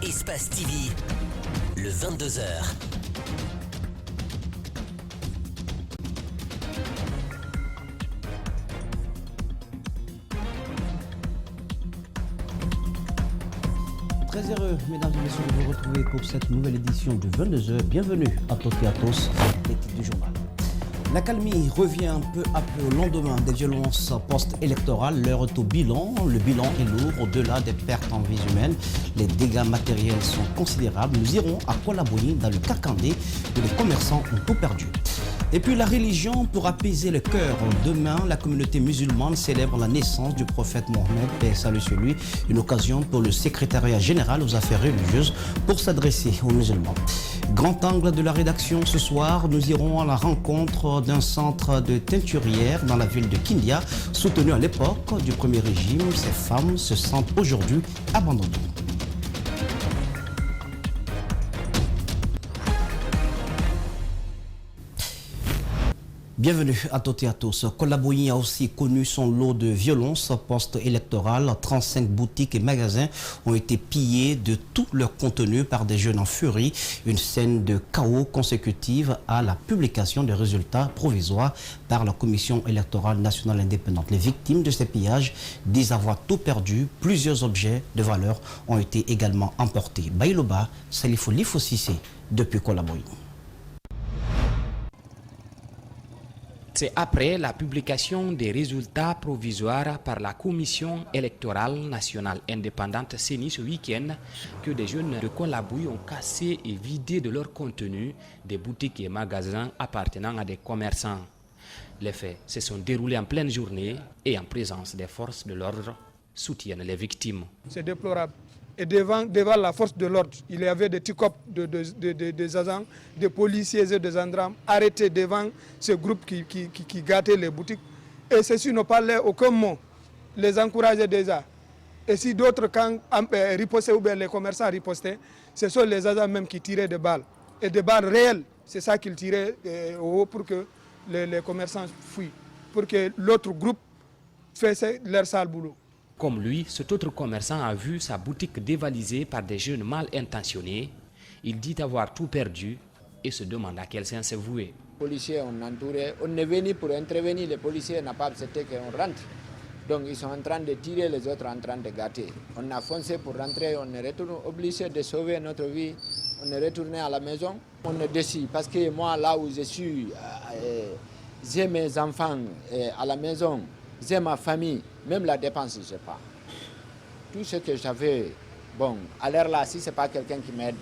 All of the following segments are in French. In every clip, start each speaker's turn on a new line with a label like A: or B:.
A: Espace TV, le 22h.
B: Très heureux, mesdames et messieurs, de vous retrouver pour cette nouvelle édition de 22h. Bienvenue à toutes et à tous, les titres du journal. L'accalmie revient peu à peu au lendemain des violences post-électorales. L'heure est au bilan. Le bilan est lourd. Au-delà des pertes en vies humaines, les dégâts matériels sont considérables. Nous irons à Kolaboyi, dans le Kakandé, où les commerçants ont tout perdu. Et puis la religion pour apaiser le cœur. Demain, la communauté musulmane célèbre la naissance du prophète Mohammed, paix et salut sur lui. Une occasion pour le secrétariat général aux affaires religieuses pour s'adresser aux musulmans. Grand angle de la rédaction ce soir, nous irons à la rencontre d'un centre de teinturière dans la ville de Kindia, soutenu à l'époque du premier régime. Ces femmes se sentent aujourd'hui abandonnées. Bienvenue à toutes et à tous. Kolaboyi a aussi connu son lot de violences post-électorales. 35 boutiques et magasins ont été pillés de tout leur contenu par des jeunes en furie. Une scène de chaos consécutive à la publication des résultats provisoires par la Commission électorale nationale indépendante. Les victimes de ces pillages disent avoir tout perdu. Plusieurs objets de valeur ont été également emportés. Baïloba, Salifou Lifosissé, depuis Kolaboyi.
C: C'est après la publication des résultats provisoires par la Commission électorale nationale indépendante CENI ce week-end que des jeunes de Kolaboyi ont cassé et vidé de leur contenu des boutiques et magasins appartenant à des commerçants. Les faits se sont déroulés en pleine journée et en présence des forces de l'ordre soutiennent les victimes.
D: C'est déplorable. Et devant la force de l'ordre, il y avait des TICOP, des agents, des policiers et des gendarmes arrêtés devant ce groupe qui gâtait les boutiques. Et ceux-ci n'ont parlé aucun mot, les encourageaient déjà. Et si d'autres, quand ripostaient ou bien les commerçants ripostaient, ce sont les agents même qui tiraient des balles. Et des balles réelles, c'est ça qu'ils tiraient au haut pour que les commerçants fuient, pour que l'autre groupe fasse leur sale boulot.
C: Comme lui, cet autre commerçant a vu sa boutique dévalisée par des jeunes mal intentionnés. Il dit avoir tout perdu et se demande à quel sens c'est voué.
E: Les policiers ont entouré, on est venu pour intervenir, les policiers n'ont pas accepté qu'on rentre. Donc ils sont en train de tirer, les autres en train de gâter. On a foncé pour rentrer, on est retourné, obligé de sauver notre vie. On est retourné à la maison, on est déçu parce que moi là où je suis, j'ai mes enfants à la maison. J'ai ma famille, même la dépense, je n'ai pas. Tout ce que j'avais, bon, à l'heure là, si ce n'est pas quelqu'un qui m'aide,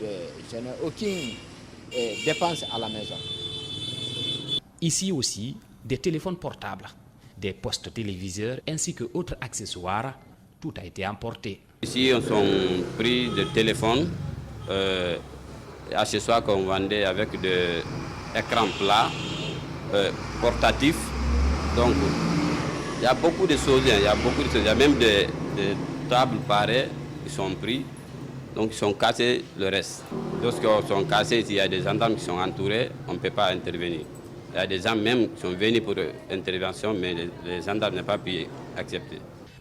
E: je n'ai aucune dépense à la maison.
C: Ici aussi, des téléphones portables, des postes téléviseurs ainsi que autres accessoires, tout a été emporté.
F: Ici, on sont pris des téléphones, accessoires qu'on vendait avec des écrans plats, portatifs. Donc, il y a beaucoup de choses, il y a même des tables pareilles qui sont prises, donc ils sont cassés le reste. Lorsqu'ils sont cassés, il y a des gendarmes qui sont entourés, on ne peut pas intervenir. Il y a des gens même qui sont venus pour intervention, mais les gendarmes n'ont pas pu accepter.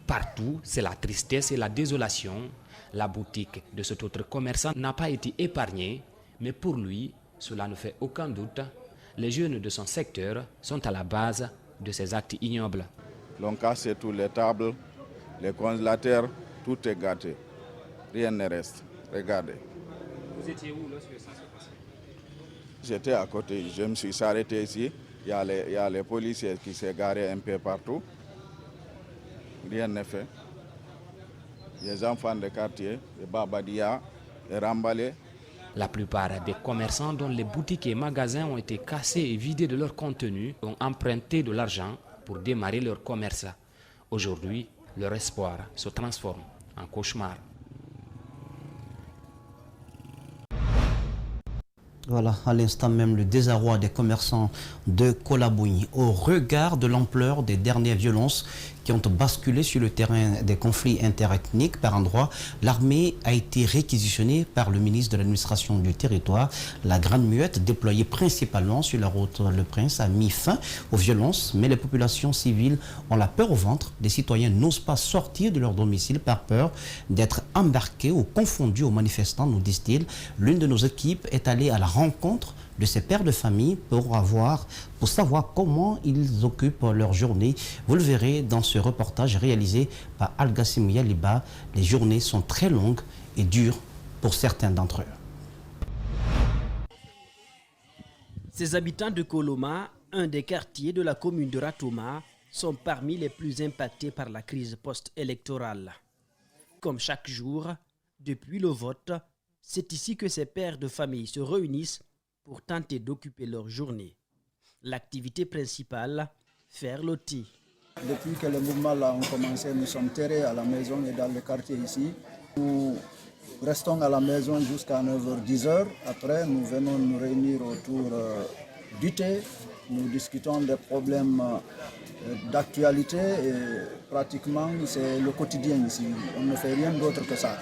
C: Partout, c'est la tristesse et la désolation. La boutique de cet autre commerçant n'a pas été épargnée, mais pour lui, cela ne fait aucun doute. Les jeunes de son secteur sont à la base de ces actes ignobles.
G: L'on casse toutes les tables, les congélateurs, tout est gâté. Rien ne reste. Regardez.
C: Vous étiez où lorsque ça s'est passé?
G: J'étais à côté. Je me suis arrêté ici. Il y a les policiers qui s'est garés un peu partout. Rien n'est fait. Les enfants de quartier, les Babadia, les Rambalais.
C: La plupart des commerçants dont les boutiques et magasins ont été cassés et vidés de leur contenu ont emprunté de l'argent pour démarrer leur commerce. Aujourd'hui, leur espoir se transforme en cauchemar.
B: Voilà, à l'instant même, le désarroi des commerçants de Kolabouy au regard de l'ampleur des dernières violences qui ont basculé sur le terrain des conflits interethniques par endroits. L'armée a été réquisitionnée par le ministre de l'administration du territoire. La Grande Muette, déployée principalement sur la route Le Prince, a mis fin aux violences, mais les populations civiles ont la peur au ventre. Des citoyens n'osent pas sortir de leur domicile par peur d'être embarqués ou confondus aux manifestants, nous disent-ils. L'une de nos équipes est allée à la rencontre de ces pères de famille pour savoir comment ils occupent leur journée. Vous le verrez dans ce reportage réalisé par Al-Gassim Yaliba. Les journées sont très longues et dures pour certains d'entre eux.
H: Ces habitants de Koloma, un des quartiers de la commune de Ratoma, sont parmi les plus impactés par la crise post-électorale. Comme chaque jour, depuis le vote, c'est ici que ces pères de famille se réunissent pour tenter d'occuper leur journée. L'activité principale, faire le thé.
I: Depuis que le mouvement là ont commencé, nous sommes terrés à la maison et dans le quartier ici. Nous restons à la maison jusqu'à 9h, 10h. Après, nous venons nous réunir autour du thé. Nous discutons des problèmes d'actualité et pratiquement c'est le quotidien ici. On ne fait rien d'autre que ça.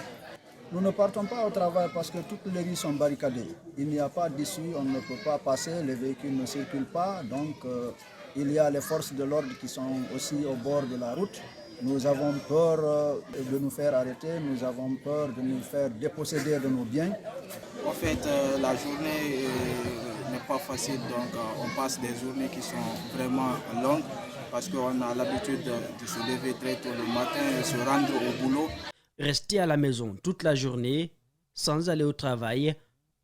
I: Nous ne partons pas au travail parce que toutes les rues sont barricadées. Il n'y a pas d'issue, on ne peut pas passer, les véhicules ne circulent pas. Donc il y a les forces de l'ordre qui sont aussi au bord de la route. Nous avons peur de nous faire arrêter, nous avons peur de nous faire déposséder de nos biens.
J: En fait, la journée n'est pas facile, donc on passe des journées qui sont vraiment longues parce qu'on a l'habitude de se lever très tôt le matin et se rendre au boulot.
H: Rester à la maison toute la journée, sans aller au travail,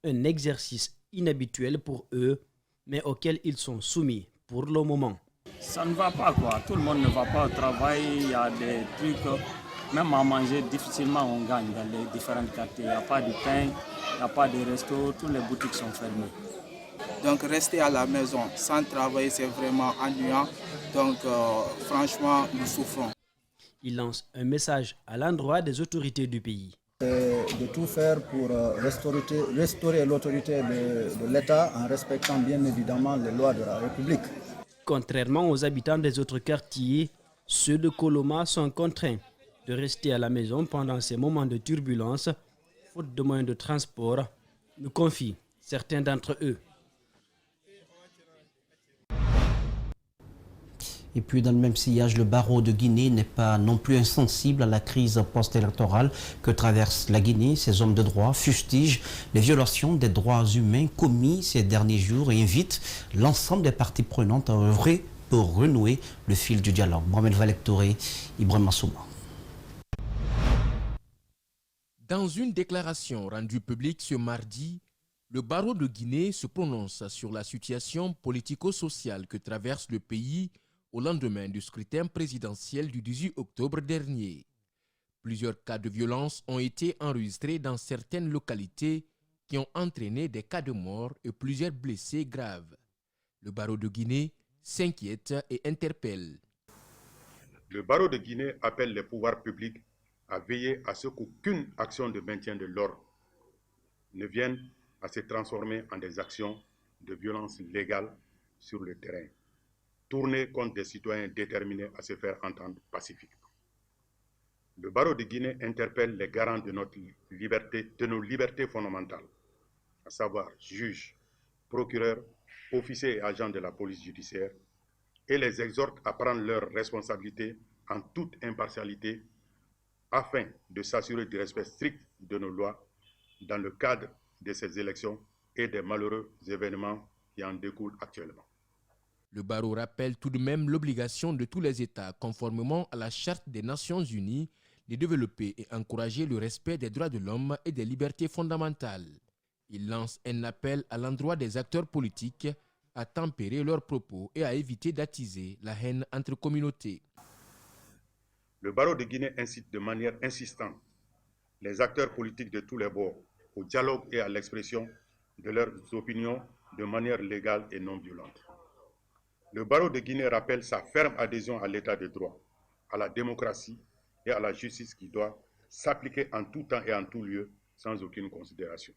H: un exercice inhabituel pour eux, mais auquel ils sont soumis pour le moment.
K: Ça ne va pas quoi, tout le monde ne va pas au travail, il y a des trucs, même à manger, difficilement on gagne dans les différents quartiers. Il n'y a pas de pain, il n'y a pas de resto, toutes les boutiques sont fermées.
J: Donc rester à la maison sans travailler, c'est vraiment ennuyant, donc franchement nous souffrons.
H: Il lance un message à l'endroit des autorités du pays.
I: De tout faire pour restaurer l'autorité de l'État en respectant bien évidemment les lois de la République.
H: Contrairement aux habitants des autres quartiers, ceux de Koloma sont contraints de rester à la maison pendant ces moments de turbulence, faute de moyens de transport, nous confient certains d'entre eux.
B: Et puis dans le même sillage, le barreau de Guinée n'est pas non plus insensible à la crise post-électorale que traverse la Guinée. Ces hommes de droit fustigent les violations des droits humains commis ces derniers jours et invitent l'ensemble des parties prenantes à œuvrer pour renouer le fil du dialogue. Mohamed Valectoré, Ibrahim Souma.
L: Dans une déclaration rendue publique ce mardi, le barreau de Guinée se prononce sur la situation politico-sociale que traverse le pays au lendemain du scrutin présidentiel du 18 octobre dernier. Plusieurs cas de violence ont été enregistrés dans certaines localités qui ont entraîné des cas de mort et plusieurs blessés graves. Le barreau de Guinée s'inquiète et interpelle.
M: Le barreau de Guinée appelle les pouvoirs publics à veiller à ce qu'aucune action de maintien de l'ordre ne vienne à se transformer en des actions de violence légale sur le terrain, tournées contre des citoyens déterminés à se faire entendre pacifiquement. Le barreau de Guinée interpelle les garants de notre liberté, de nos libertés fondamentales, à savoir juges, procureurs, officiers et agents de la police judiciaire, et les exhorte à prendre leurs responsabilités en toute impartialité afin de s'assurer du respect strict de nos lois dans le cadre de ces élections et des malheureux événements qui en découlent actuellement.
L: Le barreau rappelle tout de même l'obligation de tous les États, conformément à la Charte des Nations Unies, de développer et encourager le respect des droits de l'homme et des libertés fondamentales. Il lance un appel à l'endroit des acteurs politiques à tempérer leurs propos et à éviter d'attiser la haine entre communautés.
M: Le barreau de Guinée incite de manière insistante les acteurs politiques de tous les bords au dialogue et à l'expression de leurs opinions de manière légale et non violente. Le barreau de Guinée rappelle sa ferme adhésion à l'état de droit, à la démocratie et à la justice qui doit s'appliquer en tout temps et en tout lieu sans aucune considération.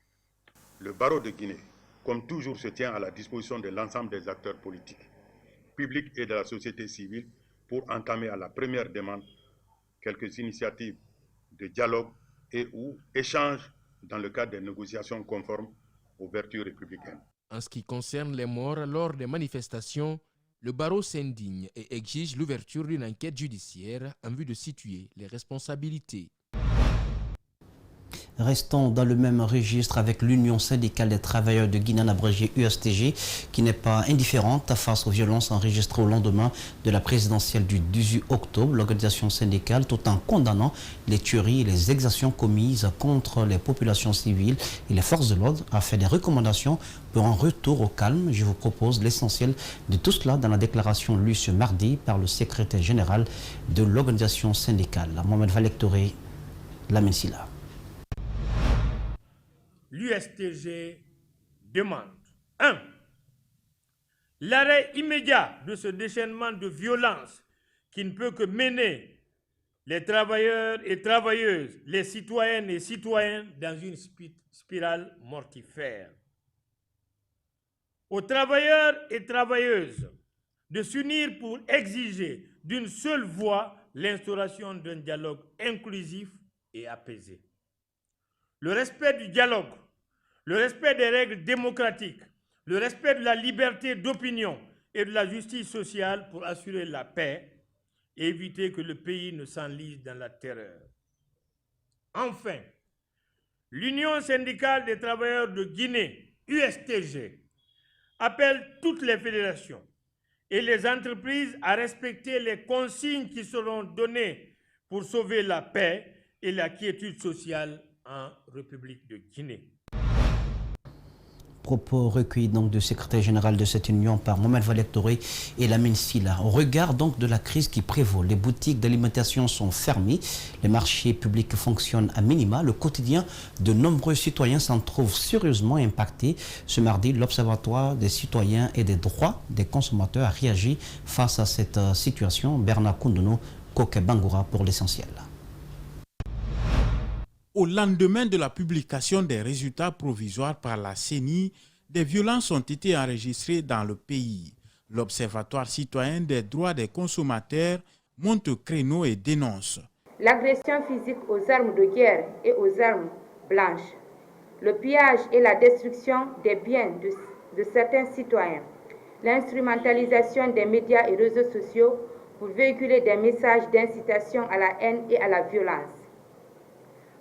M: Le barreau de Guinée comme toujours, se tient à la disposition de l'ensemble des acteurs politiques, publics et de la société civile pour entamer à la première demande quelques initiatives de dialogue et ou échanges dans le cadre des négociations conformes aux vertus républicaines.
L: En ce qui concerne les morts lors des manifestations, le barreau s'indigne et exige l'ouverture d'une enquête judiciaire en vue de situer les responsabilités.
B: Restons dans le même registre avec l'Union syndicale des travailleurs de Guinée, abrégée USTG, qui n'est pas indifférente face aux violences enregistrées au lendemain de la présidentielle du 18 octobre. L'organisation syndicale, tout en condamnant les tueries et les exactions commises contre les populations civiles et les forces de l'ordre, a fait des recommandations pour un retour au calme. Je vous propose l'essentiel de tout cela dans la déclaration lue ce mardi par le secrétaire général de l'organisation syndicale, Mohamed Valectoré Lamensila.
N: L'USTG demande 1. L'arrêt immédiat de ce déchaînement de violence qui ne peut que mener les travailleurs et travailleuses, les citoyennes et citoyens dans une spirale mortifère. Aux travailleurs et travailleuses de s'unir pour exiger d'une seule voix l'instauration d'un dialogue inclusif et apaisé. Le respect du dialogue, le respect des règles démocratiques, le respect de la liberté d'opinion et de la justice sociale pour assurer la paix et éviter que le pays ne s'enlise dans la terreur. Enfin, l'Union syndicale des travailleurs de Guinée, USTG, appelle toutes les fédérations et les entreprises à respecter les consignes qui seront données pour sauver la paix et la quiétude sociale en République de Guinée.
B: Propos recueillis donc du secrétaire général de cette union par Mohamed Valectoré et Lamine Silla. Au regard donc de la crise qui prévaut, les boutiques d'alimentation sont fermées, les marchés publics fonctionnent à minima, le quotidien de nombreux citoyens s'en trouve sérieusement impacté. Ce mardi, l'Observatoire des citoyens et des droits des consommateurs a réagi face à cette situation. Bernard Koundounou, Koke Bangoura pour l'essentiel.
O: Au lendemain de la publication des résultats provisoires par la CENI, des violences ont été enregistrées dans le pays. L'Observatoire citoyen des droits des consommateurs monte au créneau et dénonce
P: l'agression physique aux armes de guerre et aux armes blanches, le pillage et la destruction des biens de certains citoyens, l'instrumentalisation des médias et réseaux sociaux pour véhiculer des messages d'incitation à la haine et à la violence.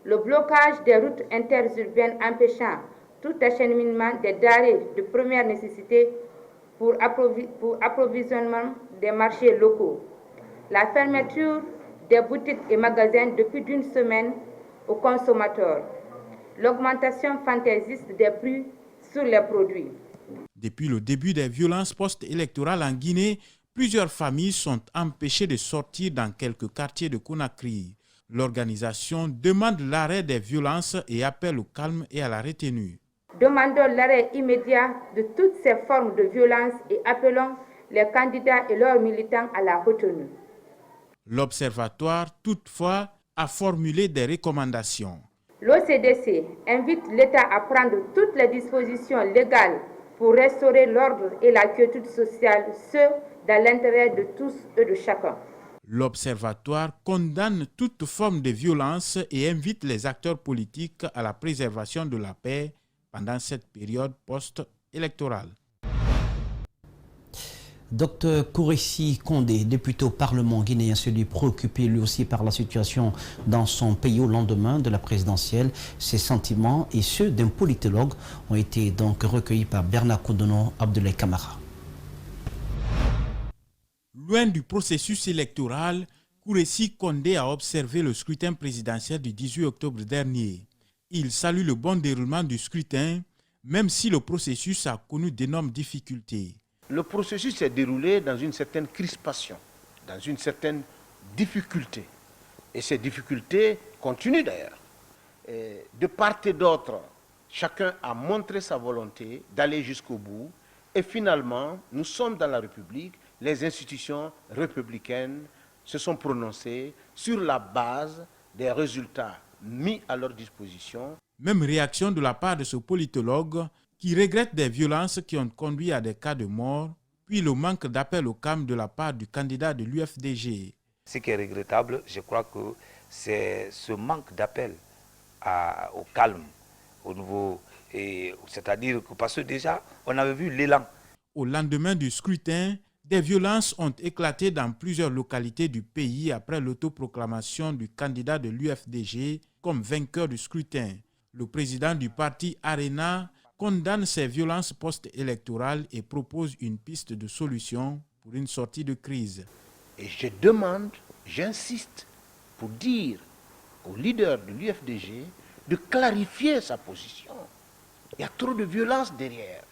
P: Le blocage des routes interurbaines empêchant tout acheminement des denrées de première nécessité pour approvisionnement des marchés locaux. La fermeture des boutiques et magasins depuis d'une semaine aux consommateurs. L'augmentation fantaisiste des prix sur les produits.
O: Depuis le début des violences post-électorales en Guinée, plusieurs familles sont empêchées de sortir dans quelques quartiers de Conakry. L'organisation demande l'arrêt des violences et appelle au calme et à la retenue.
P: Demandons l'arrêt immédiat de toutes ces formes de violence et appelons les candidats et leurs militants à la retenue.
O: L'Observatoire, toutefois, a formulé des recommandations.
P: L'OCDC invite l'État à prendre toutes les dispositions légales pour restaurer l'ordre et la quiétude sociale, ce dans l'intérêt de tous et de chacun.
O: L'Observatoire condamne toute forme de violence et invite les acteurs politiques à la préservation de la paix pendant cette période post-électorale.
B: Dr Kouressi Kondé, député au Parlement guinéen, se dit préoccupé lui aussi par la situation dans son pays au lendemain de la présidentielle. Ses sentiments et ceux d'un politologue ont été donc recueillis par Bernard Koundono Abdoulaye Kamara.
O: Loin du processus électoral, Kouressi Kondé a observé le scrutin présidentiel du 18 octobre dernier. Il salue le bon déroulement du scrutin, même si le processus a connu d'énormes difficultés.
Q: Le processus s'est déroulé dans une certaine crispation, dans une certaine difficulté. Et ces difficultés continuent d'ailleurs. De part et d'autre, chacun a montré sa volonté d'aller jusqu'au bout. Et finalement, nous sommes dans la République. Les institutions républicaines se sont prononcées sur la base des résultats mis à leur disposition.
O: Même réaction de la part de ce politologue qui regrette des violences qui ont conduit à des cas de mort, puis le manque d'appel au calme de la part du candidat de l'UFDG.
R: Ce qui est regrettable, je crois que c'est ce manque d'appel au calme au niveau, c'est-à-dire que parce que déjà, on avait vu l'élan.
O: Au lendemain du scrutin, des violences ont éclaté dans plusieurs localités du pays après l'autoproclamation du candidat de l'UFDG comme vainqueur du scrutin. Le président du parti Arena condamne ces violences post-électorales et propose une piste de solution pour une sortie de crise.
Q: Et je demande, j'insiste, pour dire au leader de l'UFDG de clarifier sa position. Il y a trop de violence derrière.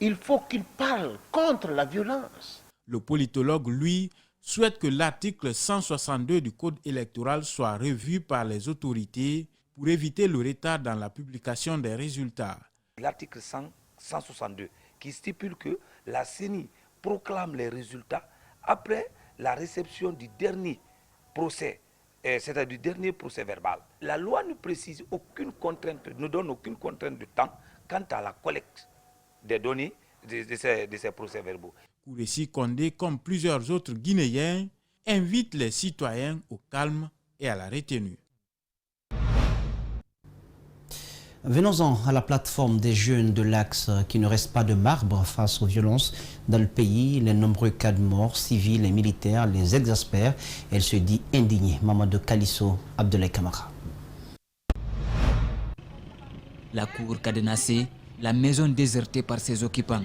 Q: Il faut qu'il parle contre la violence.
O: Le politologue, lui, souhaite que l'article 162 du Code électoral soit revu par les autorités pour éviter le retard dans la publication des résultats.
R: L'article 162 qui stipule que la CENI proclame les résultats après la réception du dernier procès, c'est-à-dire du dernier procès verbal. La loi ne précise aucune contrainte, ne donne aucune contrainte de temps quant à la collecte des données de ces procès-verbaux.
O: Kouressi Condé, comme plusieurs autres Guinéens, invite les citoyens au calme et à la retenue.
B: Venons-en à la plateforme des jeunes de l'Axe qui ne reste pas de marbre face aux violences dans le pays. Les nombreux cas de morts civils et militaires les exaspèrent. Elle se dit indignée. Mamadou Kalisso, Abdoulaye Kamara.
S: La cour cadenassée, la maison désertée par ses occupants.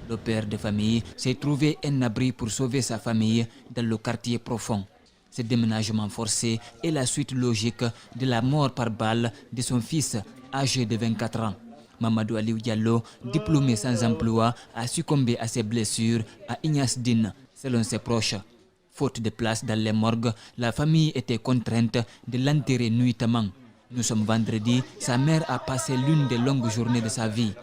S: Le père de famille s'est trouvé un abri pour sauver sa famille dans le quartier profond. Ce déménagement forcé est la suite logique de la mort par balle de son fils âgé de 24 ans. Mamadou Aliou Diallo, diplômé sans emploi, a succombé à ses blessures à Ignace Dine, selon ses proches. Faute de place dans les morgues, la famille était contrainte de l'enterrer nuitamment. Nous sommes vendredi, sa mère a passé l'une des longues journées de sa vie.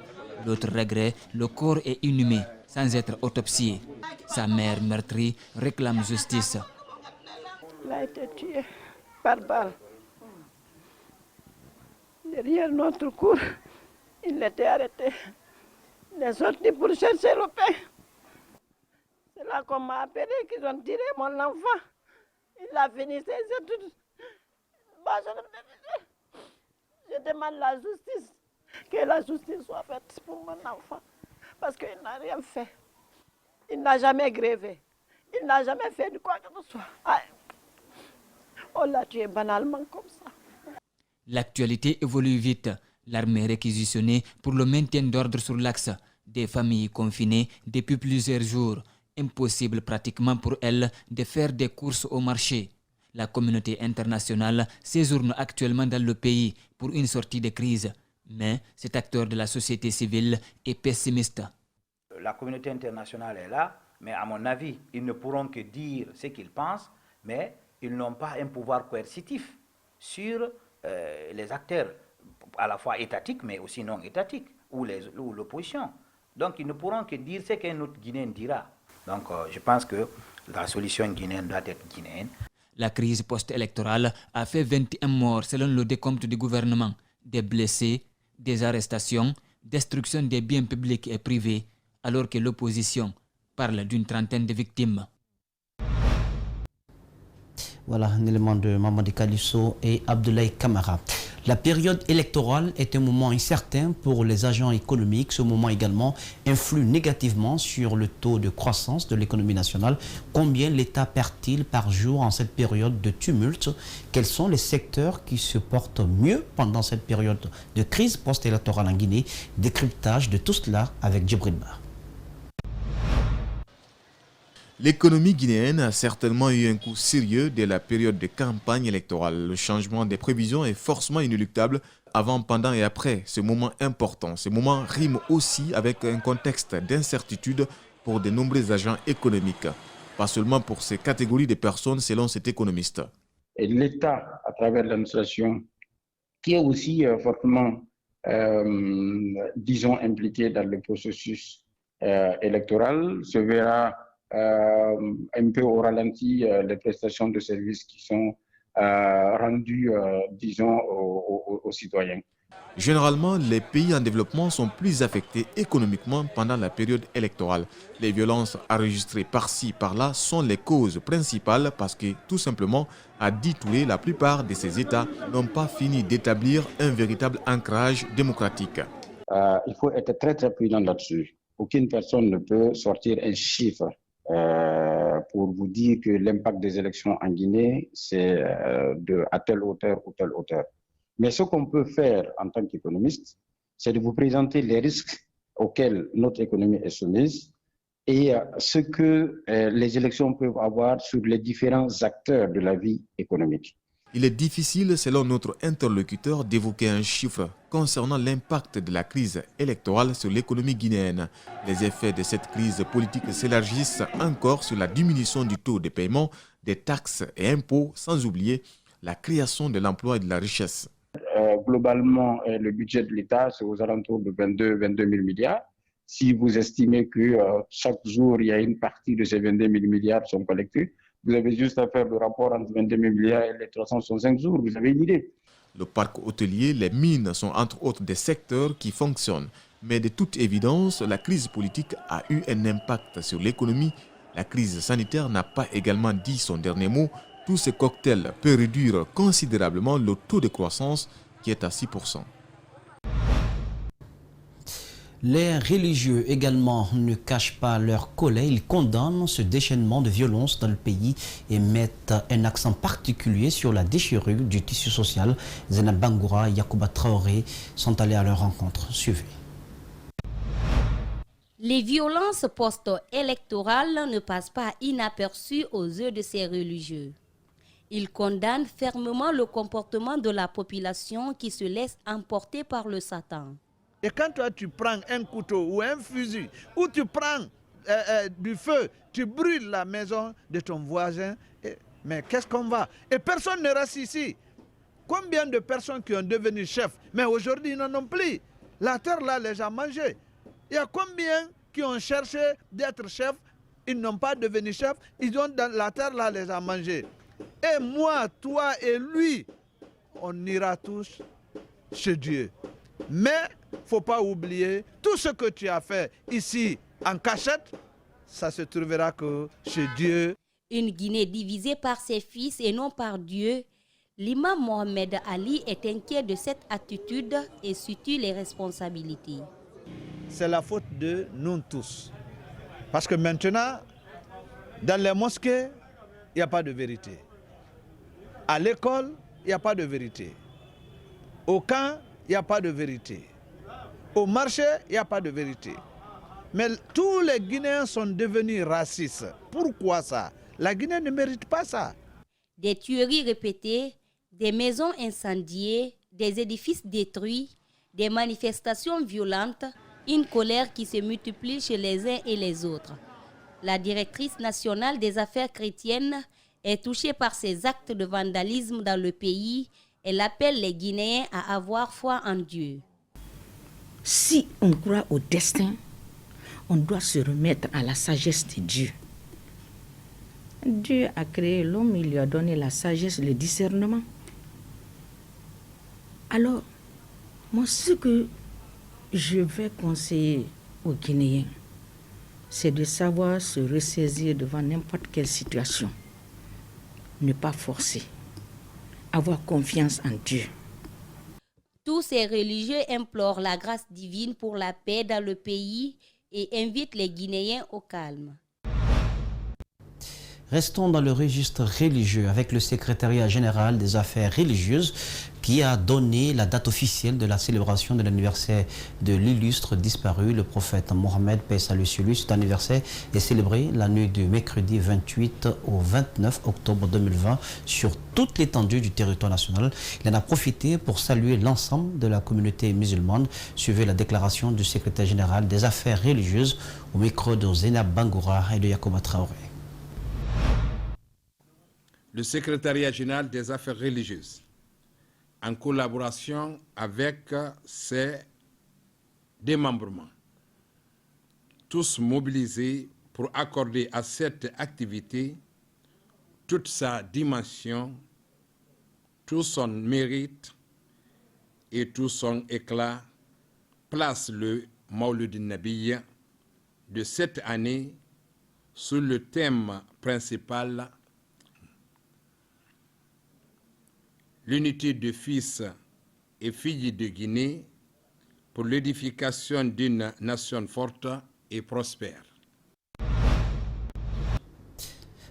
S: L'autre regret, le corps est inhumé, sans être autopsié. Sa mère meurtrie réclame justice.
T: Il a été tué par balle. Derrière notre cour, il était arrêté. Il est sorti pour chercher le pain. C'est là qu'on m'a appelé qu'ils ont tiré mon enfant. Il a fini ses études. Je demande la justice, que la justice soit faite pour mon enfant. Parce qu'il n'a rien fait. Il n'a jamais grévé. Il n'a jamais fait de quoi que ce soit. On l'a tué banalement comme ça.
S: L'actualité évolue vite. L'armée réquisitionnée pour le maintien d'ordre sur l'Axe. Des familles confinées depuis plusieurs jours. Impossible pratiquement pour elles de faire des courses au marché. La communauté internationale séjourne actuellement dans le pays pour une sortie de crise. Mais cet acteur de la société civile est pessimiste.
U: La communauté internationale est là, mais à mon avis, ils ne pourront que dire ce qu'ils pensent, mais ils n'ont pas un pouvoir coercitif sur les acteurs, à la fois étatiques, mais aussi non étatiques, ou l'opposition. Donc, ils ne pourront que dire ce qu'un autre Guinéen dira. Donc, je pense que la solution guinéenne doit être guinéenne.
S: La crise post-électorale a fait 21 morts selon le décompte du gouvernement, des blessés, des arrestations, destruction des biens publics et privés, alors que l'opposition parle d'une trentaine de victimes.
B: Voilà un élément de Mamadou Kalisso et Abdoulaye Kamara. La période électorale est un moment incertain pour les agents économiques. Ce moment également influe négativement sur le taux de croissance de l'économie nationale. Combien l'État perd-il par jour en cette période de tumulte? Quels sont les secteurs qui se portent mieux pendant cette période de crise post-électorale en Guinée? Décryptage de tout cela avec Djibril Ba.
L: L'économie guinéenne a certainement eu un coup sérieux dès la période de campagne électorale. Le changement des prévisions est forcément inéluctable avant, pendant et après ce moment important. Ce moment rime aussi avec un contexte d'incertitude pour de nombreux agents économiques. Pas seulement pour ces catégories de personnes selon cet économiste.
V: Et l'État, à travers l'administration, qui est aussi fortement, disons, impliqué dans le processus électoral, se verra un peu au ralenti les prestations de services qui sont rendues, disons, aux citoyens.
L: Généralement, les pays en développement sont plus affectés économiquement pendant la période électorale. Les violences enregistrées par-ci, par-là sont les causes principales parce que, tout simplement, à dit Touré, la plupart de ces États n'ont pas fini d'établir un véritable ancrage démocratique.
V: Il faut être très très prudent là-dessus. Aucune personne ne peut sortir un chiffre pour vous dire que l'impact des élections en Guinée, c'est à telle hauteur ou telle hauteur. Mais ce qu'on peut faire en tant qu'économiste, c'est de vous présenter les risques auxquels notre économie est soumise et ce que les élections peuvent avoir sur les différents acteurs de la vie économique.
L: Il est difficile, selon notre interlocuteur, d'évoquer un chiffre concernant l'impact de la crise électorale sur l'économie guinéenne. Les effets de cette crise politique s'élargissent encore sur la diminution du taux de paiement des taxes et impôts, sans oublier la création de l'emploi et de la richesse.
V: Globalement, le budget de l'État, c'est aux alentours de 22 000 milliards. Si vous estimez que chaque jour, il y a une partie de ces 22 000 milliards qui sont collectés, vous avez juste à faire le rapport entre 22 000 milliards et les 365 jours, vous avez une idée.
L: Le parc hôtelier, les mines sont entre autres des secteurs qui fonctionnent. Mais de toute évidence, la crise politique a eu un impact sur l'économie. La crise sanitaire n'a pas également dit son dernier mot. Tout ce cocktail peut réduire considérablement le taux de croissance qui est à 6%.
B: Les religieux également ne cachent pas leur colère. Ils condamnent ce déchaînement de violence dans le pays et mettent un accent particulier sur la déchirure du tissu social. Zainab Bangoura et Yacouba Traoré sont allés à leur rencontre. Suivez.
A: Les violences post-électorales ne passent pas inaperçues aux yeux de ces religieux. Ils condamnent fermement le comportement de la population qui se laisse emporter par le Satan.
D: Et quand toi tu prends un couteau ou un fusil, ou tu prends du feu, tu brûles la maison de ton voisin, mais qu'est-ce qu'on va? Et personne ne reste ici. Combien de personnes qui ont devenu chefs, mais aujourd'hui ils n'en ont plus. La terre là les a mangés. Il y a combien qui ont cherché d'être chefs, ils n'ont pas devenu chefs, ils ont dans la terre là les a mangés. Et moi, toi et lui, on ira tous chez Dieu. Mais il ne faut pas oublier, tout ce que tu as fait ici en cachette, ça se trouvera que chez Dieu.
A: Une Guinée divisée par ses fils et non par Dieu, l'imam Mohamed Ali est inquiet de cette attitude et situe les responsabilités.
D: C'est la faute de nous tous. Parce que maintenant, dans les mosquées, il n'y a pas de vérité. À l'école, il n'y a pas de vérité. Au camp, il n'y a pas de vérité. Au marché, il n'y a pas de vérité. Mais tous les Guinéens sont devenus racistes. Pourquoi ça? La Guinée ne mérite pas ça.
A: Des tueries répétées, des maisons incendiées, des édifices détruits, des manifestations violentes, une colère qui se multiplie chez les uns et les autres. La directrice nationale des affaires chrétiennes est touchée par ces actes de vandalisme dans le pays. Elle appelle les Guinéens à avoir foi en Dieu.
W: Si on croit au destin, on doit se remettre à la sagesse de Dieu. Dieu a créé l'homme, il lui a donné la sagesse, le discernement. Alors, moi, ce que je vais conseiller aux Guinéens, c'est de savoir se ressaisir devant n'importe quelle situation. Ne pas forcer. Avoir confiance en Dieu.
A: Tous ces religieux implorent la grâce divine pour la paix dans le pays et invitent les Guinéens au calme.
B: Restons dans le registre religieux avec le secrétariat général des affaires religieuses qui a donné la date officielle de la célébration de l'anniversaire de l'illustre disparu, le prophète Mohammed, paix et salut sur lui. Cet anniversaire est célébré la nuit du mercredi 28 au 29 octobre 2020 sur toute l'étendue du territoire national. Il en a profité pour saluer l'ensemble de la communauté musulmane. Suivez la déclaration du secrétaire général des affaires religieuses au micro de Zainab Bangoura et de Yacouba Traoré.
X: Le secrétariat général des affaires religieuses, en collaboration avec ses démembrements, tous mobilisés pour accorder à cette activité toute sa dimension, tout son mérite et tout son éclat place le Maulud Nabi de cette année sous le thème principal l'unité de fils et filles de Guinée pour l'édification d'une nation forte et prospère.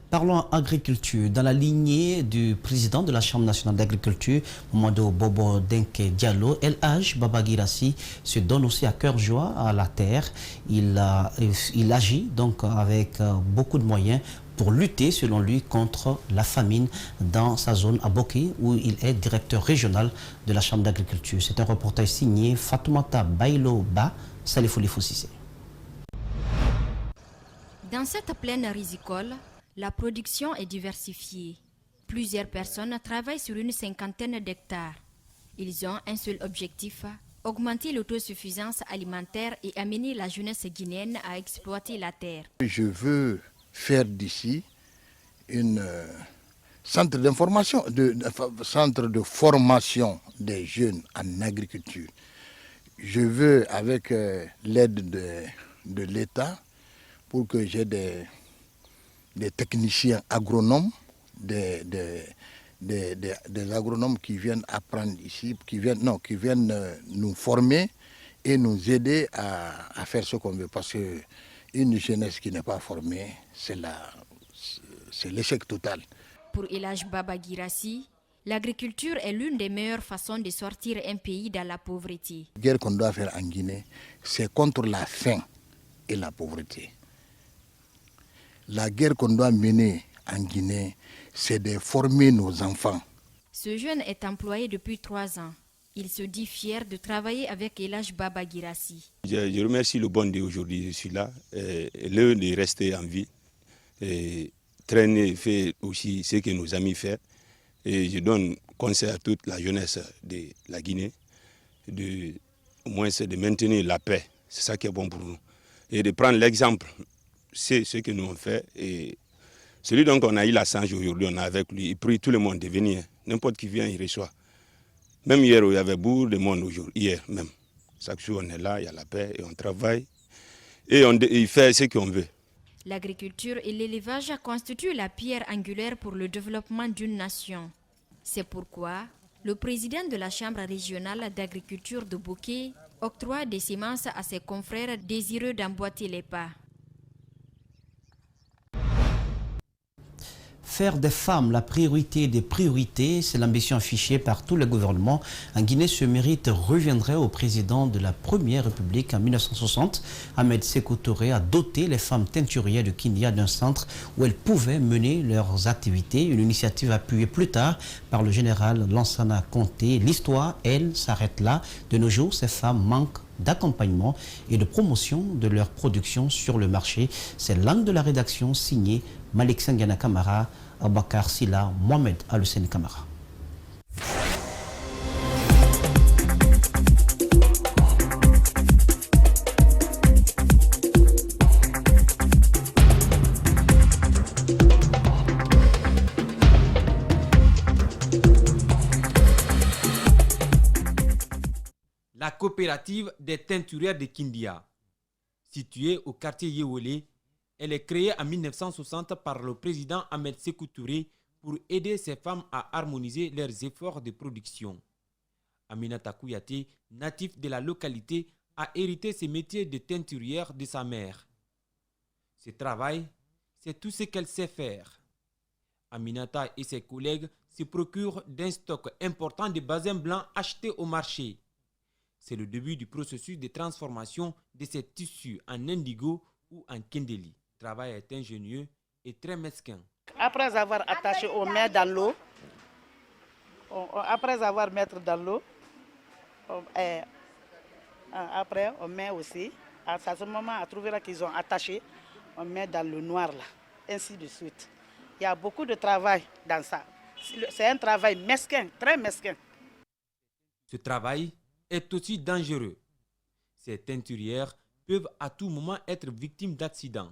B: Parlons agriculture. Dans la lignée du président de la Chambre nationale d'agriculture, Mamadou Bobo Denke Diallo, El Hadj Baba Guirassy se donne aussi à cœur joie à la terre. Il agit donc avec beaucoup de moyens pour lutter, selon lui, contre la famine dans sa zone à Boké, où il est directeur régional de la Chambre d'agriculture. C'est un reportage signé Fatoumata Bailo Ba, Salifouli Foussissé.
C: Dans cette plaine risicole, la production est diversifiée. Plusieurs personnes travaillent sur une 50aine d'hectares. Ils ont un seul objectif, augmenter l'autosuffisance alimentaire et amener la jeunesse guinéenne à exploiter la terre.
E: Je veux faire d'ici un centre d'information, centre de formation des jeunes en agriculture. Je veux, avec l'aide de l'État, pour que j'ai des techniciens agronomes, des agronomes qui viennent apprendre ici, qui viennent nous former et nous aider à faire ce qu'on veut. Parce qu'une jeunesse qui n'est pas formée, c'est l'échec total.
C: Pour El Hadj Baba Guirassy, l'agriculture est l'une des meilleures façons de sortir un pays dans la pauvreté.
E: La guerre qu'on doit faire en Guinée, c'est contre la faim et la pauvreté. La guerre qu'on doit mener en Guinée, c'est de former nos enfants.
C: Ce jeune est employé depuis 3 ans. Il se dit fier de travailler avec El Hadj Baba Guirassy.
F: Je remercie le bon Dieu aujourd'hui, je suis là. L'heure de rester en vie. Et traîner, fait aussi ce que nos amis font. Et je donne conseil à toute la jeunesse de la Guinée, au moins c'est de maintenir la paix. C'est ça qui est bon pour nous. Et de prendre l'exemple. C'est ce que nous on fait. Et celui dont on a eu la chance aujourd'hui, on est avec lui. Il prie tout le monde de venir. N'importe qui vient, il reçoit. Même hier, il y avait beaucoup de monde aujourd'hui. Hier même. Chaque jour, on est là, il y a la paix et on travaille. Et il fait ce qu'on veut.
C: L'agriculture et l'élevage constituent la pierre angulaire pour le développement d'une nation. C'est pourquoi le président de la Chambre régionale d'agriculture de Boké octroie des semences à ses confrères désireux d'emboîter les pas.
B: Faire des femmes la priorité des priorités, c'est l'ambition affichée par tous les gouvernements. En Guinée, ce mérite reviendrait au président de la Première République en 1960. Ahmed Sékou Touré a doté les femmes teinturières de Kindia d'un centre où elles pouvaient mener leurs activités. Une initiative appuyée plus tard par le général Lansana Conté. L'histoire, elle, s'arrête là. De nos jours, ces femmes manquent d'accompagnement et de promotion de leur production sur le marché. C'est l'angle de la rédaction signé Malik Sangiana Kamara, Abakar Silla, Mohamed Alusen Kamara.
G: La coopérative des teinturières de Kindia, située au quartier Yewolé, elle est créée en 1960 par le président Ahmed Sékou Touré pour aider ces femmes à harmoniser leurs efforts de production. Aminata Kouyaté, natif de la localité, a hérité ce métier de teinturière de sa mère. Ce travail, c'est tout ce qu'elle sait faire. Aminata et ses collègues se procurent d'un stock important de basins blancs achetés au marché. C'est le début du processus de transformation de ces tissus en indigo ou en kendeli. Le travail est ingénieux et très mesquin.
Y: Après avoir attaché, on met dans l'eau. Après avoir mis dans l'eau, après on met aussi, à ce moment, à trouver qu'ils ont attaché, on met dans le noir là, ainsi de suite. Il y a beaucoup de travail dans ça. C'est un travail mesquin, très mesquin.
G: Ce travail est aussi dangereux. Ces teinturières peuvent à tout moment être victimes d'accidents.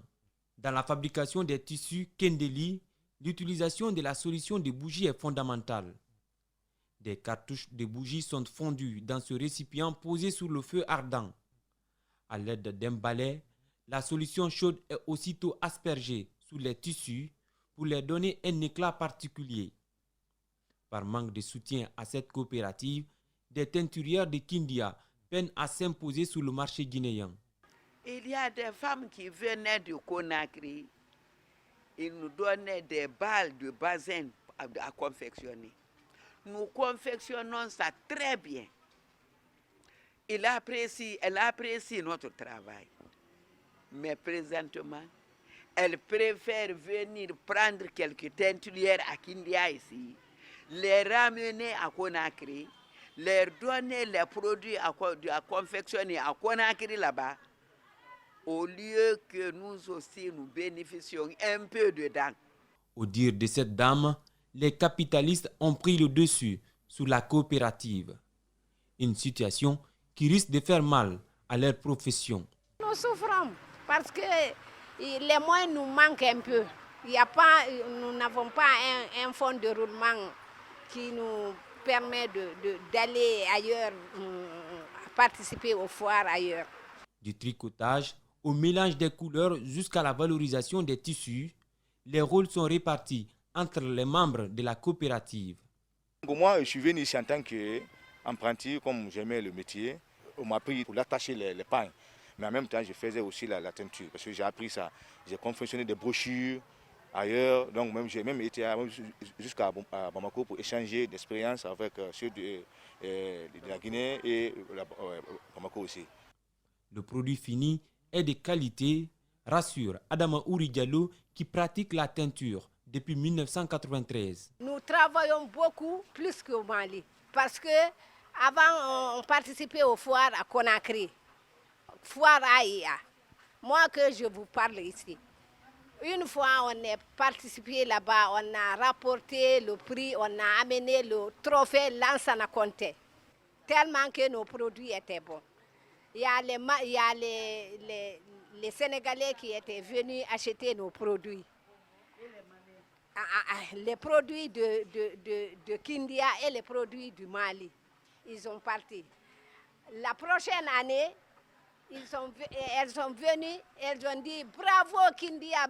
G: Dans la fabrication des tissus kendeli, l'utilisation de la solution de bougie est fondamentale. Des cartouches de bougies sont fondues dans ce récipient posé sur le feu ardent. À l'aide d'un balai, la solution chaude est aussitôt aspergée sur les tissus pour leur donner un éclat particulier. Par manque de soutien à cette coopérative, des teinturières de Kindia peinent à s'imposer sur le marché guinéen.
H: Il y a des femmes qui venaient de Conakry. Ils nous donnaient des balles de bazin à confectionner. Nous confectionnons ça très bien. Elle apprécie notre travail. Mais présentement, elle préfère venir prendre quelques teinturières à Kindia ici, les ramener à Conakry, leur donner les produits à confectionner à Conakry là-bas, au lieu que nous aussi nous bénéficions un peu dedans.
G: Au dire de cette dame, les capitalistes ont pris le dessus sur la coopérative. Une situation qui risque de faire mal à leur profession.
I: Nous souffrons parce que les moyens nous manquent un peu. Nous n'avons pas un fonds de roulement qui nous permet d'aller ailleurs, participer aux foires ailleurs.
G: Du tricotage au mélange des couleurs jusqu'à la valorisation des tissus, les rôles sont répartis entre les membres de la coopérative.
J: Moi, je suis venu ici en tant qu'apprenti, comme j'aimais le métier. On m'a pris pour l'attacher les pagnes. Mais en même temps, je faisais aussi la teinture. Parce que j'ai appris ça. J'ai confectionné des brochures ailleurs. Donc j'ai même été jusqu'à Bamako pour échanger d'expériences avec ceux de la Guinée et Bamako aussi.
G: Le produit fini est de qualité, rassure Adama Ouri Diallo qui pratique la teinture depuis 1993.
I: Nous travaillons beaucoup plus qu'au Mali parce que avant on participait aux foires à Conakry, foire AIA. Moi que je vous parle ici. Une fois on est participé là-bas, on a rapporté le prix, on a amené le trophée Lansana Conté, tellement que nos produits étaient bons. Il y a les Sénégalais qui étaient venus acheter nos produits. Les produits de Kindia et les produits du Mali, ils sont partis. La prochaine année, elles sont venues, elles ont dit bravo Kindia,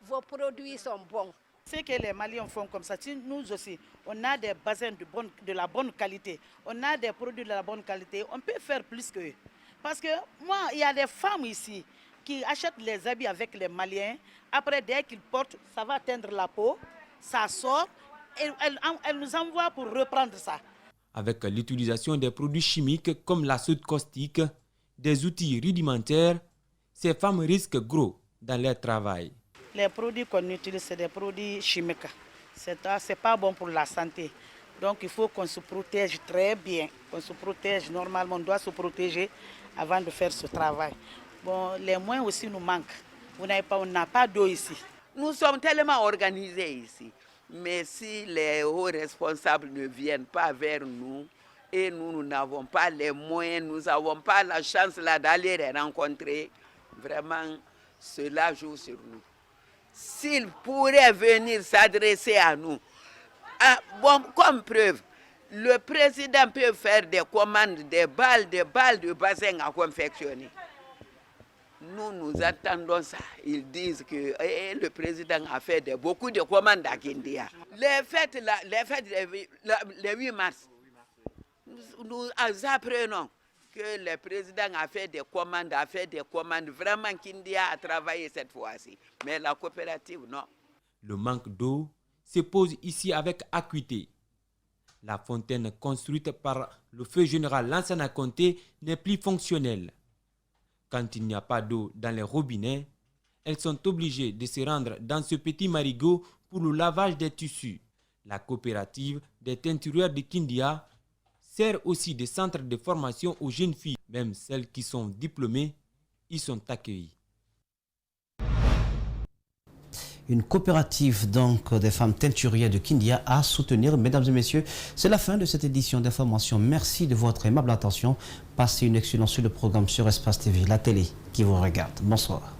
I: vos produits sont bons.
Y: Ce que les Maliens font comme ça, nous aussi, on a des bassins de la bonne qualité, on a des produits de la bonne qualité, on peut faire plus qu'eux. Parce que moi, il y a des femmes ici qui achètent les habits avec les Maliens. Après, dès qu'ils portent, ça va atteindre la peau, ça sort, et elles nous envoient pour reprendre ça.
G: Avec l'utilisation des produits chimiques comme la soude caustique, des outils rudimentaires, ces femmes risquent gros dans leur travail.
Y: Les produits qu'on utilise, c'est des produits chimiques. C'est pas bon pour la santé. Donc il faut qu'on se protège très bien. Qu'on se protège, normalement, on doit se protéger avant de faire ce travail. Bon, les moyens aussi nous manquent. On n'a pas d'eau ici.
H: Nous sommes tellement organisés ici. Mais si les hauts responsables ne viennent pas vers nous, et nous n'avons pas les moyens, nous n'avons pas la chance là d'aller les rencontrer, vraiment, cela joue sur nous. S'ils pourraient venir s'adresser à nous, comme preuve, le président peut faire des commandes, des balles de bassin à confectionner. Nous attendons ça. Ils disent que le président a fait beaucoup de commandes à Kindia. Les fêtes le 8 mars, nous apprenons que le président a fait des commandes. Vraiment, Kindia a travaillé cette fois-ci. Mais la coopérative, non.
G: Le manque d'eau se pose ici avec acuité. La fontaine construite par le feu général Lansana Conté n'est plus fonctionnelle. Quand il n'y a pas d'eau dans les robinets, elles sont obligées de se rendre dans ce petit marigot pour le lavage des tissus. La coopérative des teinturières de Kindia sert aussi de centre de formation aux jeunes filles. Même celles qui sont diplômées y sont accueillies.
B: Une coopérative donc des femmes teinturières de Kindia à soutenir. Mesdames et messieurs, c'est la fin de cette édition d'information. Merci de votre aimable attention. Passez une excellente sur le programme sur Espace TV, la télé qui vous regarde. Bonsoir.